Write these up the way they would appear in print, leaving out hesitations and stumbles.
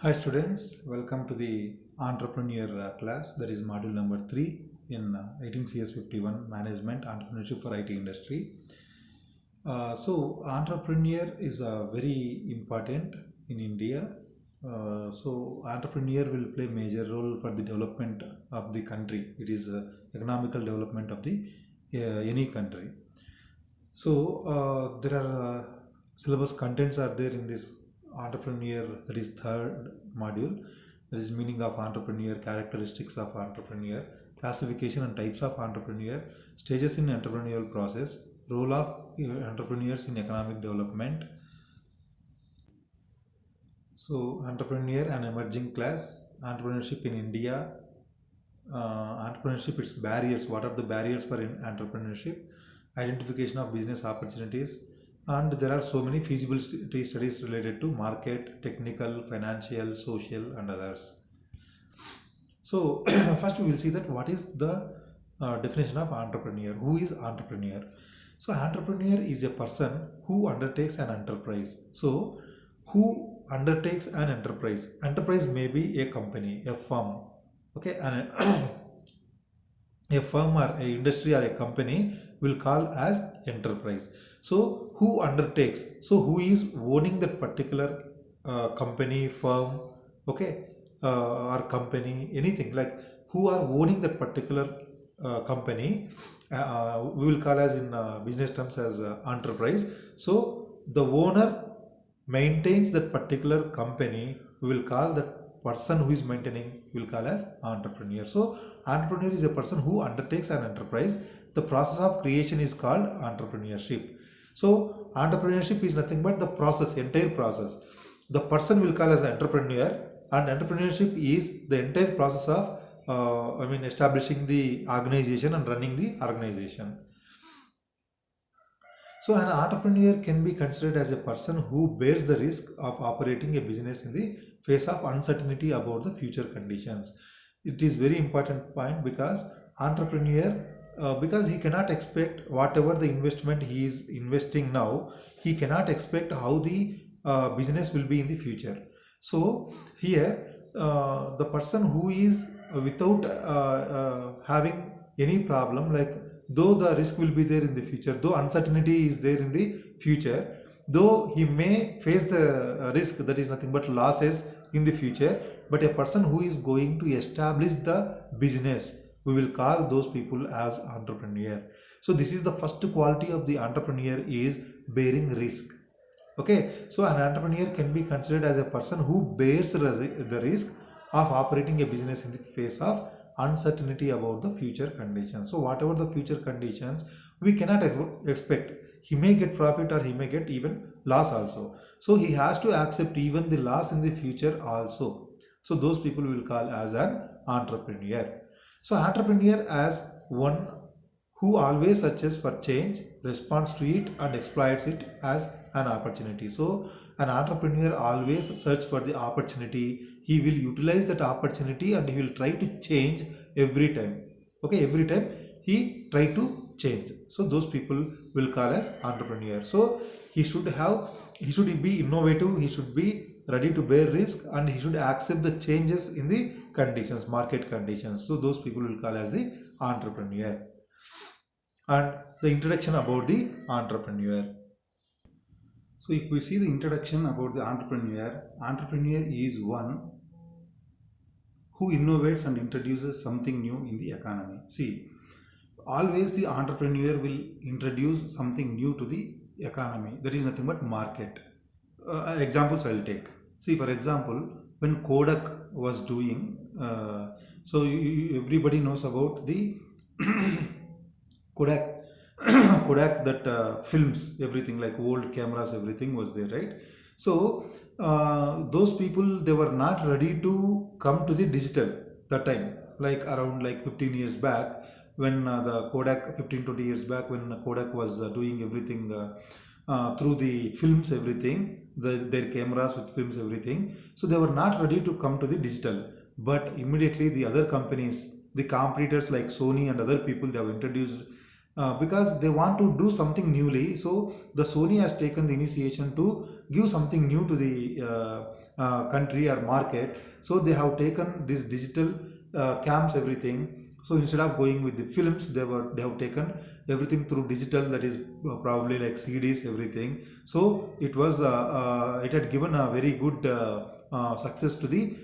Hi students, welcome to the entrepreneur class, that is module number 3 in 18 CS 51 management entrepreneurship for IT industry. So entrepreneur is very important in India. So entrepreneur will play major role for the development of the country. It is economical development of the any country. So there are syllabus contents are there in this entrepreneur, that is third module. That is meaning of entrepreneur, characteristics of entrepreneur, classification and types of entrepreneur, stages in entrepreneurial process, role of entrepreneurs in economic development. So entrepreneur and emerging class, entrepreneurship in India, entrepreneurship, its barriers, what are the barriers for entrepreneurship, identification of business opportunities, and there are so many feasibility studies related to market, technical, financial, social and others. So first we will see that what is the definition of entrepreneur. Who is entrepreneur? So entrepreneur is a person who undertakes an enterprise. So who undertakes an enterprise? Enterprise may be a company, a firm, okay, and a firm or a industry or a company will call as enterprise. So who undertakes? So who is owning that particular company, firm, okay, or company, anything like who are owning that particular company, we will call as in business terms as enterprise. So the owner maintains that particular company, we will call that person who is maintaining, we will call as entrepreneur. So entrepreneur is a person who undertakes an enterprise. The process of creation is called entrepreneurship. So entrepreneurship is nothing but the process, entire process. The person will call as an entrepreneur, and entrepreneurship is the entire process of establishing the organization and running the organization. So an entrepreneur can be considered as a person who bears the risk of operating a business in the face of uncertainty about the future conditions. It is very important point because entrepreneur, because he cannot expect whatever the investment he is investing now, he cannot expect how the business will be in the future. So here the person who is without having any problem, like though the risk will be there in the future, though uncertainty is there in the future, though he may face the risk, that is nothing but losses in the future, but a person who is going to establish the business, we will call those people as entrepreneur. So this is the first quality of the entrepreneur, is bearing risk. Okay, so an entrepreneur can be considered as a person who bears the risk of operating a business in the face of uncertainty about the future conditions. So whatever the future conditions, we cannot expect. He may get profit or he may get even loss also. So he has to accept even the loss in the future also. So those people will call as an entrepreneur. So entrepreneur as one who always searches for change, responds to it and exploits it as an opportunity. So an entrepreneur always search for the opportunity. He will utilize that opportunity and he will try to change every time. Okay, every time he try to change. So those people will call as entrepreneur. So he should be innovative, he should be ready to bear risk, and he should accept the changes in the conditions, market conditions. So those people will call as the entrepreneur. And the introduction about the entrepreneur. So if we see the introduction about the entrepreneur, entrepreneur is one who innovates and introduces something new in the economy. See, always the entrepreneur will introduce something new to the economy. That is nothing but market. Examples I will take. See, for example, when Kodak was doing, everybody knows about the Kodak. Kodak, that films everything, like old cameras, everything was there, right? So those people, they were not ready to come to the digital that time, like around like 15 years back, when the Kodak, 15-20 years back, when Kodak was doing everything through the films, everything, their cameras with films, everything. So they were not ready to come to the digital, but immediately the other companies, the competitors like Sony and other people, they have introduced because they want to do something newly. So the Sony has taken the initiation to give something new to the country or market. So they have taken this digital cams, everything. So instead of going with the films, they have taken everything through digital, that is probably like CDs, everything. So it had given a very good success to the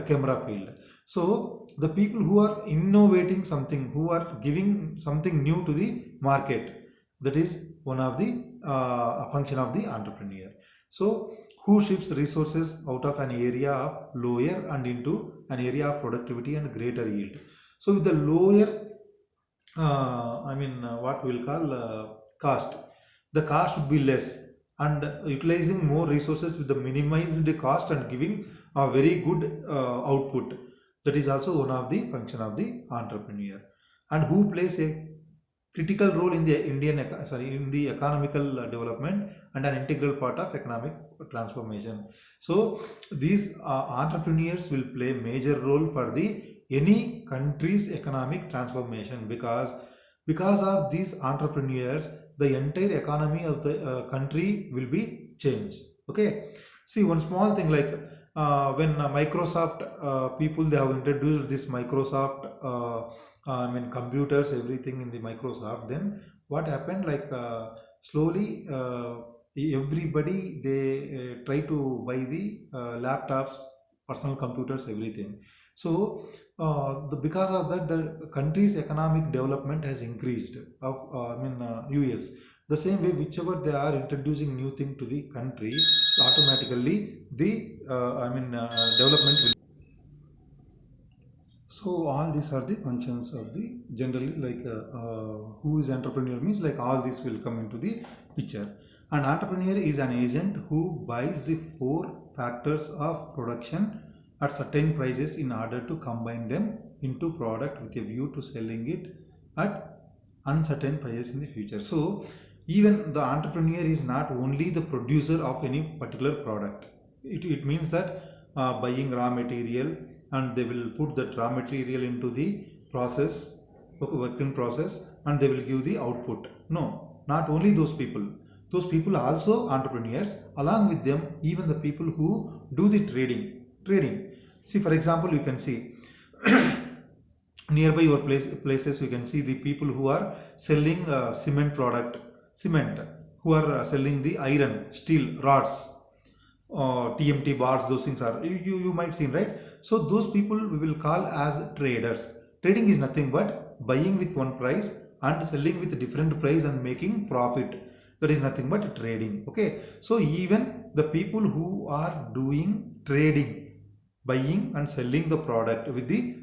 camera field. So the people who are innovating something, who are giving something new to the market, that is one of the function of the entrepreneur. So who shifts resources out of an area of lower and into an area of productivity and greater yield. So with the lower, what we'll call cost, the cost should be less, and utilizing more resources with the minimized cost and giving a very good output. That is also one of the function of the entrepreneur, and who plays a critical role in the in the economical development and an integral part of economic transformation. So these entrepreneurs will play major role for the any country's economic transformation, because of these entrepreneurs, the entire economy of the country will be changed. Okay, see one small thing, like when Microsoft people, they have introduced this Microsoft computers, everything in the Microsoft. Then what happened, like slowly everybody, they try to buy the laptops, personal computers, everything. So because of that, the country's economic development has increased of US. The same way, whichever they are introducing new thing to the country, automatically the development will. So all these are the functions of the generally, like who is entrepreneur means, like all this will come into the picture. An entrepreneur is an agent who buys the four factors of production at certain prices in order to combine them into product with a view to selling it at uncertain prices in the future. So even the entrepreneur is not only the producer of any particular product. It means that buying raw material, and they will put that raw material into the process, work in process, and they will give the output. No, not only those people. Those people are also entrepreneurs. Along with them, even the people who do the trading. See, for example, you can see nearby your places, you can see the people who are selling cement, who are selling the iron, steel, rods, TMT bars, those things are, you might see, right? So those people we will call as traders. Trading is nothing but buying with one price and selling with a different price and making profit. That is nothing but trading. Okay, so even the people who are doing trading, buying and selling the product with the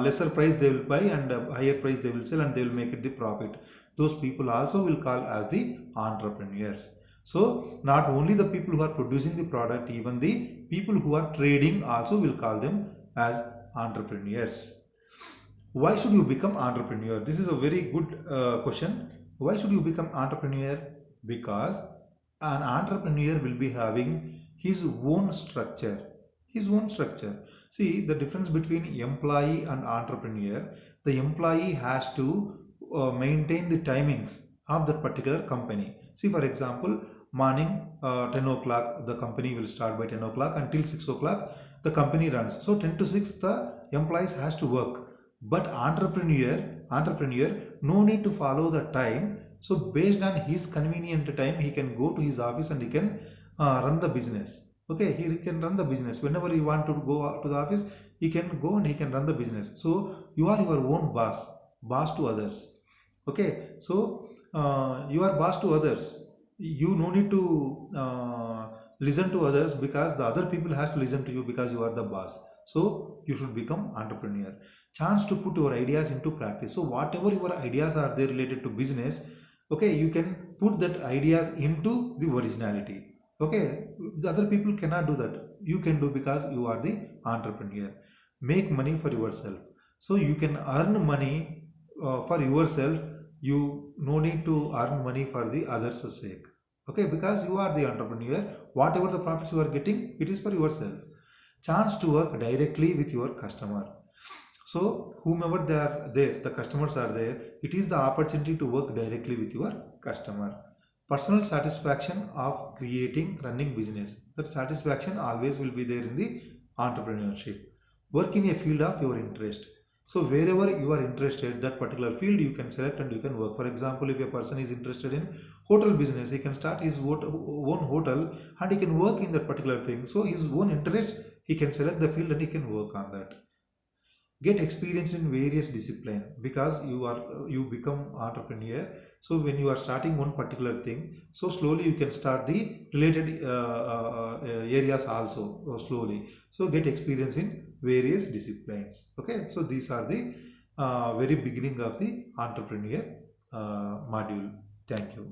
lesser price they will buy, and higher price they will sell, and they will make it the profit. Those people also will call as the entrepreneurs. So not only the people who are producing the product, even the people who are trading also will call them as entrepreneurs. Why should you become entrepreneur? This is a very good question. Why should you become entrepreneur? Because an entrepreneur will be having his own structure. His own structure. See the difference between employee and entrepreneur. The employee has to maintain the timings of that particular company. See, for example, morning 10 o'clock, the company will start by 10 o'clock until 6 o'clock, the company runs. So 10 to 6, the employees has to work. But entrepreneur, no need to follow the time. So based on his convenient time, he can go to his office and he can run the business. Okay, he can run the business whenever he want to go to the office. He can go and he can run the business. So you are your own boss to others. Okay, so you are boss to others. You no need to listen to others, because the other people has to listen to you, because you are the boss. So you should become entrepreneur. Chance to put your ideas into practice. So whatever your ideas are there related to business, okay, you can put that ideas into the originality. Okay, the other people cannot do that. You can do, because you are the entrepreneur. Make money for yourself. So you can earn money for yourself. You no need to earn money for the others' sake. Okay, because you are the entrepreneur. Whatever the profits you are getting, it is for yourself. Chance to work directly with your customer. So whomever they are there, the customers are there, it is the opportunity to work directly with your customer. Personal satisfaction of creating, running business. That satisfaction always will be there in the entrepreneurship. Work in a field of your interest. So wherever you are interested, that particular field you can select and you can work. For example, if a person is interested in hotel business, he can start his own hotel and he can work in that particular thing. So his own interest, he can select the field and he can work on that. Get experience in various discipline, because you become entrepreneur. So when you are starting one particular thing, so slowly you can start the related areas also, slowly. So get experience in various disciplines. Okay, so these are the very beginning of the entrepreneur module. Thank you.